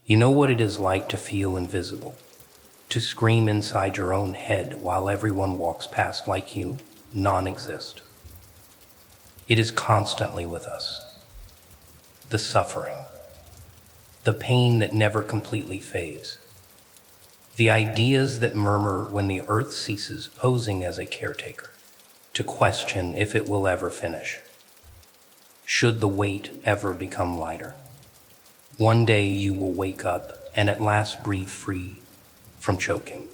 You know what it is like to feel invisible, to scream inside your own head while everyone walks past like you non-exist. It is constantly with us. The suffering, the pain that never completely fades, the ideas that murmur when the earth ceases posing as a caretaker, to question if it will ever finish. Should the weight ever become lighter? One day you will wake up and at last breathe free from choking.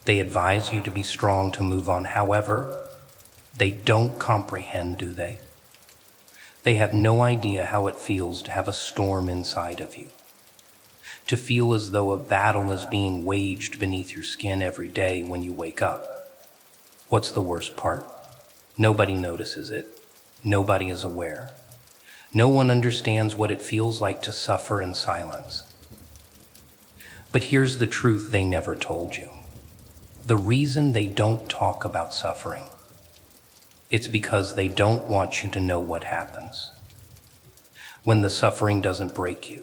They advise you to be strong to move on. However, they don't comprehend, do they? They have no idea how it feels to have a storm inside of you, to feel as though a battle is being waged beneath your skin every day when you wake up. What's the worst part? Nobody notices it. Nobody is aware. No one understands what it feels like to suffer in silence. But here's the truth they never told you. The reason they don't talk about suffering, it's because they don't want you to know what happens when the suffering doesn't break you.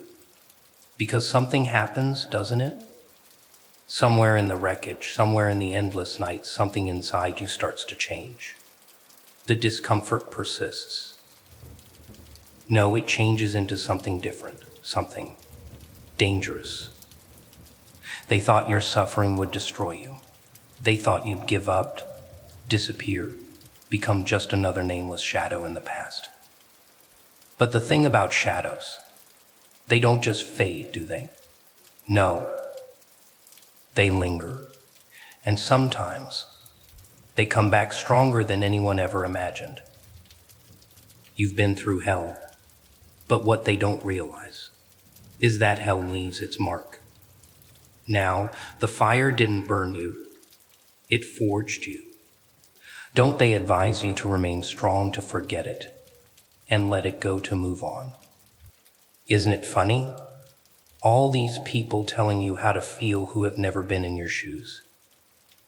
Because something happens, doesn't it? Somewhere in the wreckage, somewhere in the endless nights, something inside you starts to change. The discomfort persists. No, it changes into something different, something dangerous. They thought your suffering would destroy you. They thought you'd give up, disappear, become just another nameless shadow in the past. But the thing about shadows, they don't just fade, do they? No, they linger. And sometimes they come back stronger than anyone ever imagined. You've been through hell, but what they don't realize is that hell leaves its mark. Now, the fire didn't burn you, it forged you. Don't they advise you to remain strong, to forget it, and let it go, to move on? Isn't it funny? All these people telling you how to feel who have never been in your shoes.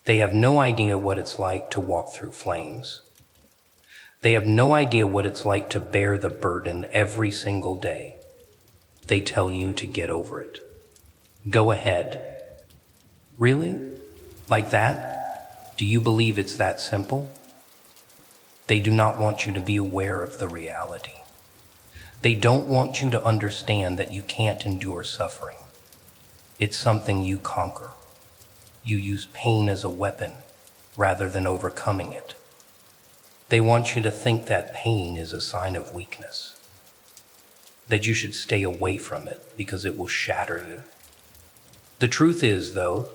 They have no idea what it's like to walk through flames. They have no idea what it's like to bear the burden every single day. They tell you to get over it. Go ahead. Really? Like that? Do you believe it's that simple? They do not want you to be aware of the reality. They don't want you to understand that you can't endure suffering. It's something you conquer. You use pain as a weapon rather than overcoming it. They want you to think that pain is a sign of weakness, that you should stay away from it because it will shatter you. The truth is, though,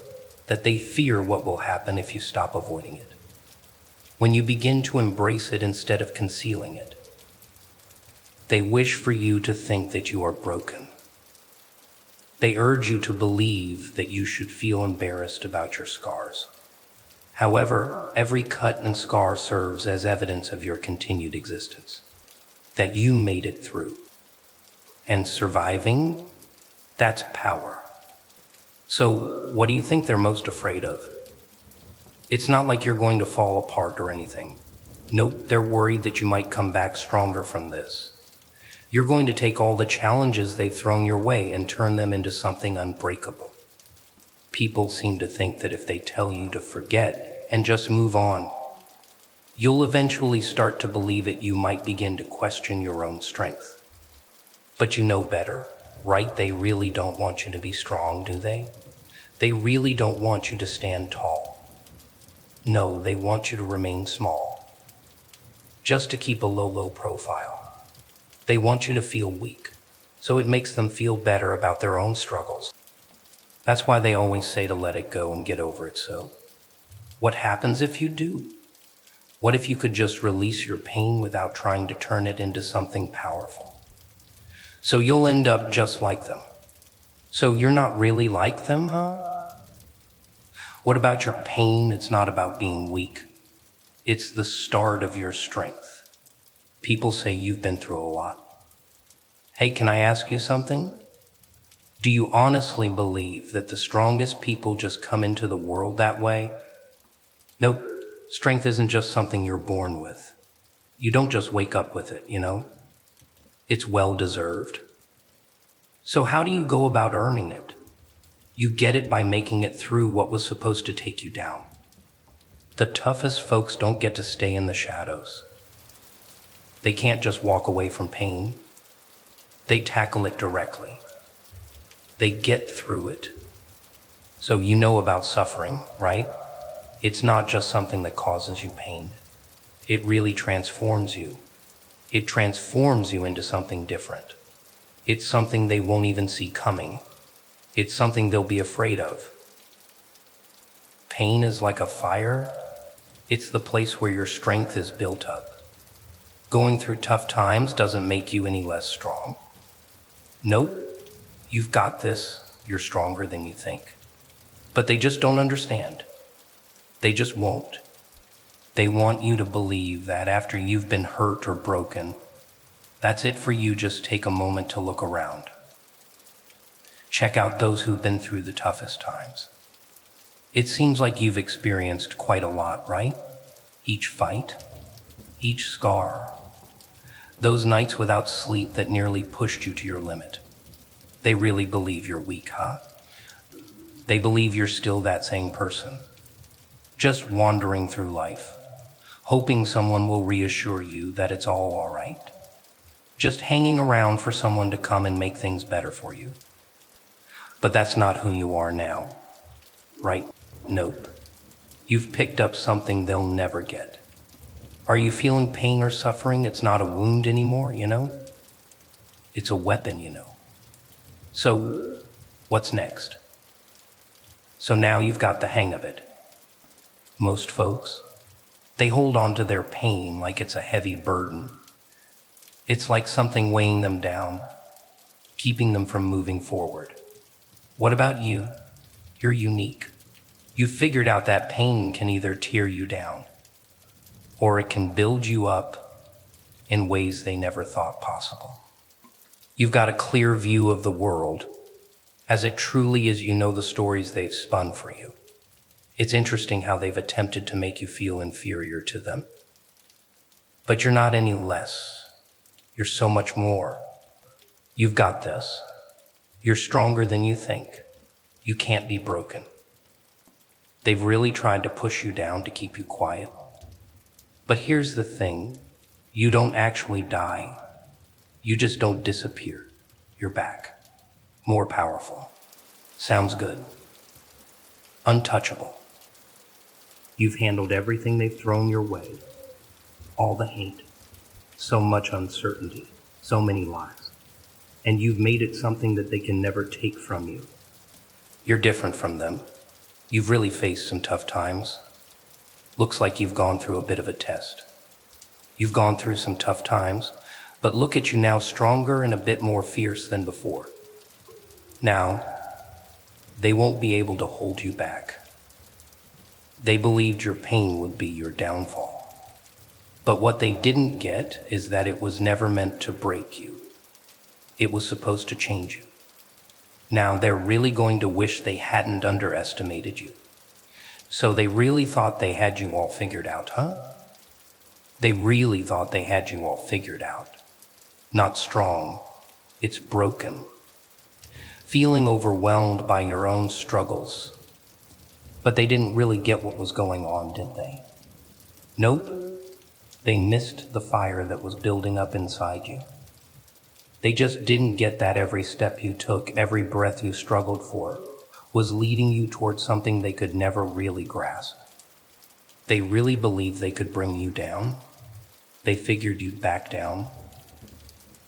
that they fear what will happen if you stop avoiding it. When you begin to embrace it instead of concealing it, they wish for you to think that you are broken. They urge you to believe that you should feel embarrassed about your scars. However, every cut and scar serves as evidence of your continued existence, that you made it through. And surviving, that's power. So what do you think they're most afraid of? It's not like you're going to fall apart or anything. Nope, they're worried that you might come back stronger from this. You're going to take all the challenges they've thrown your way and turn them into something unbreakable. People seem to think that if they tell you to forget and just move on, you'll eventually start to believe it. You might begin to question your own strength. But you know better, right? They really don't want you to be strong, do they? They really don't want you to stand tall. No, they want you to remain small, just to keep a low profile. They want you to feel weak, so it makes them feel better about their own struggles. That's why they always say to let it go and get over it. So, what happens if you do? What if you could just release your pain without trying to turn it into something powerful? So you'll end up just like them. So you're not really like them, huh? What about your pain? It's not about being weak. It's the start of your strength. People say you've been through a lot. Hey, can I ask you something? Do you honestly believe that the strongest people just come into the world that way? Nope, strength isn't just something you're born with. You don't just wake up with it, you know? It's well-deserved. So how do you go about earning it? You get it by making it through what was supposed to take you down. The toughest folks don't get to stay in the shadows. They can't just walk away from pain. They tackle it directly. They get through it. So you know about suffering, right? It's not just something that causes you pain. It really transforms you. It transforms you into something different. It's something they won't even see coming. It's something they'll be afraid of. Pain is like a fire. It's the place where your strength is built up. Going through tough times doesn't make you any less strong. Nope, you've got this. You're stronger than you think. But they just don't understand. They just won't. They want you to believe that after you've been hurt or broken, that's it for you. Just take a moment to look around. Check out those who've been through the toughest times. It seems like you've experienced quite a lot, right? Each fight, each scar, those nights without sleep that nearly pushed you to your limit. They really believe you're weak, huh? They believe you're still that same person, just wandering through life, hoping someone will reassure you that it's all right, just hanging around for someone to come and make things better for you. But that's not who you are now, right? Nope. You've picked up something they'll never get. Are you feeling pain or suffering? It's not a wound anymore, It's a weapon, So, what's next? So now you've got the hang of it. Most folks, they hold on to their pain like it's a heavy burden. It's like something weighing them down, keeping them from moving forward. What about you? You're unique. You figured out that pain can either tear you down, or it can build you up in ways they never thought possible. You've got a clear view of the world as it truly is. You know the stories they've spun for you. It's interesting how they've attempted to make you feel inferior to them. But you're not any less. You're so much more. You've got this. You're stronger than you think. You can't be broken. They've really tried to push you down to keep you quiet. But here's the thing. You don't actually die. You just don't disappear. You're back. More powerful. Sounds good. Untouchable. You've handled everything they've thrown your way. All the hate. So much uncertainty. So many lies. And you've made it something that they can never take from you. You're different from them. You've really faced some tough times. Looks like you've gone through a bit of a test. You've gone through some tough times, but look at you now, stronger and a bit more fierce than before. Now, they won't be able to hold you back. They believed your pain would be your downfall. But what they didn't get is that it was never meant to break you. It was supposed to change you. Now they're really going to wish they hadn't underestimated you. So they really thought they had you all figured out, huh? They really thought they had you all figured out. Not strong, it's broken. Feeling overwhelmed by your own struggles. But they didn't really get what was going on, did they? Nope. They missed the fire that was building up inside you. They just didn't get that every step you took, every breath you struggled for, was leading you towards something they could never really grasp. They really believed they could bring you down. They figured you'd back down,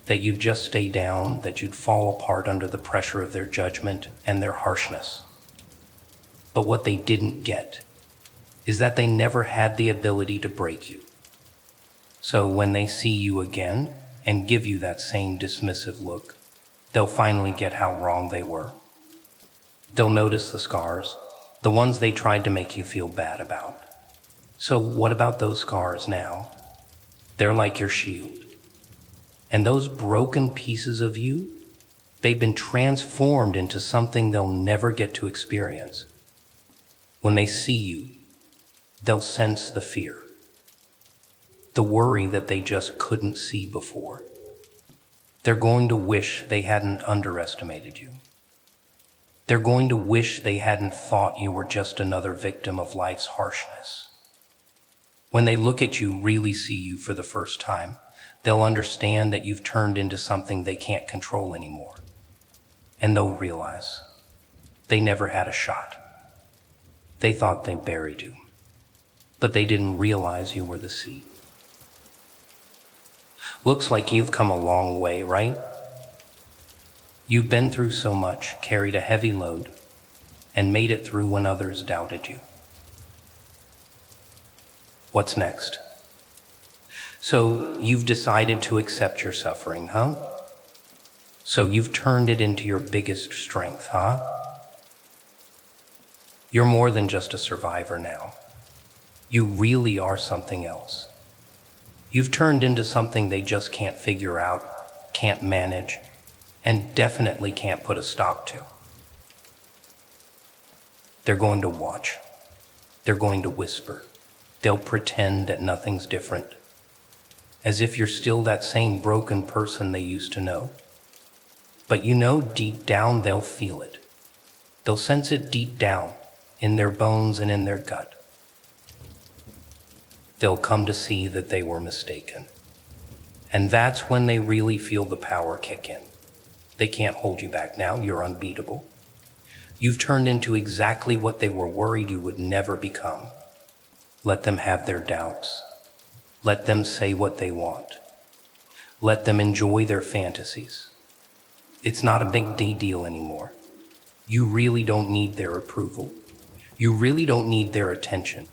that you'd just stay down, that you'd fall apart under the pressure of their judgment and their harshness. But what they didn't get is that they never had the ability to break you. So when they see you again and give you that same dismissive look, they'll finally get how wrong they were. They'll notice the scars, the ones they tried to make you feel bad about. So what about those scars now? They're like your shield. And those broken pieces of you, they've been transformed into something they'll never get to experience. When they see you, they'll sense the fear, the worry that they just couldn't see before. They're going to wish they hadn't underestimated you. They're going to wish they hadn't thought you were just another victim of life's harshness. When they look at you, really see you for the first time, they'll understand that you've turned into something they can't control anymore. And they'll realize they never had a shot. They thought they buried you, but they didn't realize you were the seed. Looks like you've come a long way, right? You've been through so much, carried a heavy load, and made it through when others doubted you. What's next? So you've decided to accept your suffering, huh? So you've turned it into your biggest strength, huh? You're more than just a survivor now. You really are something else. You've turned into something they just can't figure out, can't manage, and definitely can't put a stop to. They're going to watch. They're going to whisper. They'll pretend that nothing's different, as if you're still that same broken person they used to know. But you know deep down they'll feel it. They'll sense it deep down, in their bones and in their gut. They'll come to see that they were mistaken. And that's when they really feel the power kick in. They can't hold you back now. You're unbeatable. You've turned into exactly what they were worried you would never become. Let them have their doubts. Let them say what they want. Let them enjoy their fantasies. It's not a big deal anymore. You really don't need their approval. You really don't need their attention.